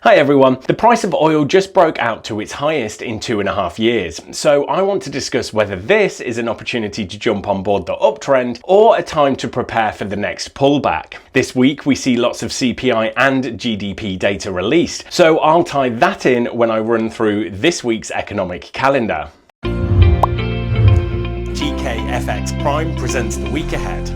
Hi everyone, the price of oil just broke out to its highest in 2.5 years, so I want to discuss whether this is an opportunity to jump on board the uptrend or a time to prepare for the next pullback. This week we see lots of CPI and GDP data released, so I'll tie that in when I run through this week's economic calendar. GKFX Prime presents the week ahead.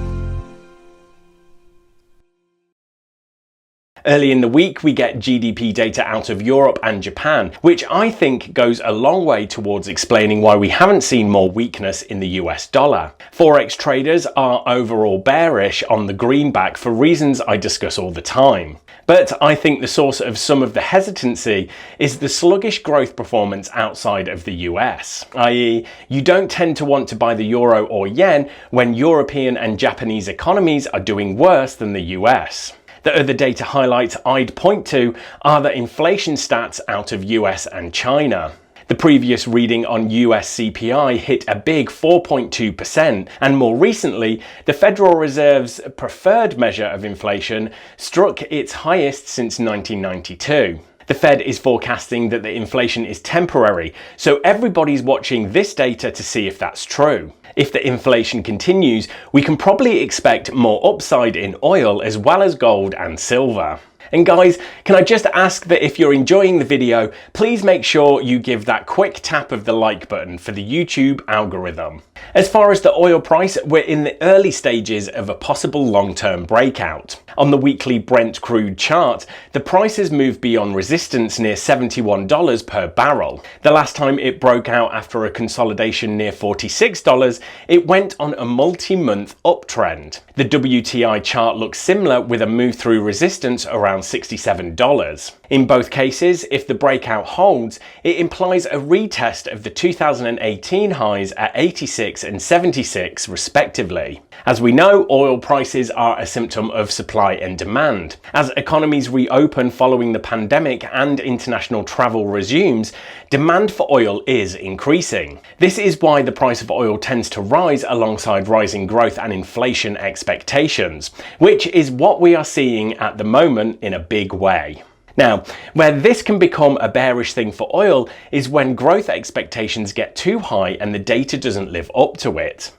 Early in the week, we get GDP data out of Europe and Japan, which I think goes a long way towards explaining why we haven't seen more weakness in the US dollar. Forex traders are overall bearish on the greenback for reasons I discuss all the time. But I think the source of some of the hesitancy is the sluggish growth performance outside of the US, i.e., you don't tend to want to buy the euro or yen when European and Japanese economies are doing worse than the US. The other data highlights I'd point to are the inflation stats out of US and China. The previous reading on US CPI hit a big 4.2%, and more recently, the Federal Reserve's preferred measure of inflation struck its highest since 1992. The Fed is forecasting that the inflation is temporary, so everybody's watching this data to see if that's true. If the inflation continues, we can probably expect more upside in oil as well as gold and silver. And guys, can I just ask that if you're enjoying the video, please make sure you give that quick tap of the like button for the YouTube algorithm. As far as the oil price, we're in the early stages of a possible long-term breakout. On the weekly Brent crude chart, the price has moved beyond resistance near $71 per barrel. The last time it broke out after a consolidation near $46, it went on a multi-month uptrend. The WTI chart looks similar with a move through resistance around $67. In both cases, if the breakout holds, it implies a retest of the 2018 highs at 86 and 76 respectively. As we know, oil prices are a symptom of supply and demand. As economies reopen following the pandemic and international travel resumes, demand for oil is increasing. This is why the price of oil tends to rise alongside rising growth and inflation expectations, which is what we are seeing at the moment in a big way. Now, where this can become a bearish thing for oil is when growth expectations get too high and the data doesn't live up to it.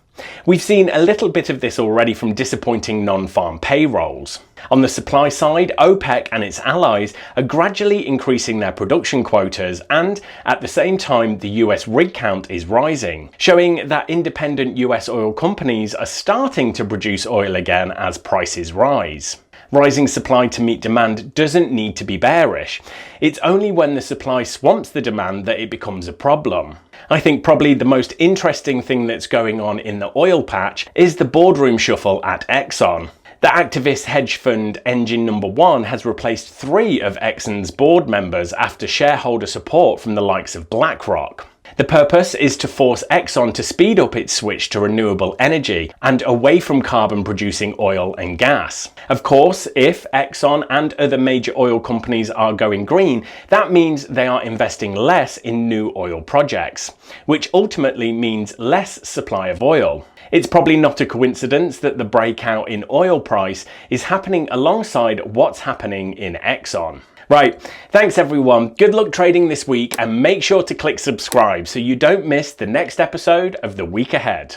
We've seen a little bit of this already from disappointing non-farm payrolls. On the supply side, OPEC and its allies are gradually increasing their production quotas, and at the same time the US rig count is rising, showing that independent US oil companies are starting to produce oil again as prices rise. Rising supply to meet demand doesn't need to be bearish. It's only when the supply swamps the demand that it becomes a problem. I think probably the most interesting thing that's going on in the oil patch is the boardroom shuffle at Exxon. The activist hedge fund Engine No. 1 has replaced 3 of Exxon's board members after shareholder support from the likes of BlackRock. The purpose is to force Exxon to speed up its switch to renewable energy and away from carbon-producing oil and gas. Of course, if Exxon and other major oil companies are going green, that means they are investing less in new oil projects, which ultimately means less supply of oil. It's probably not a coincidence that the breakout in oil price is happening alongside what's happening in Exxon. Right, thanks everyone, good luck trading this week, and make sure to click subscribe so you don't miss the next episode of The Week Ahead.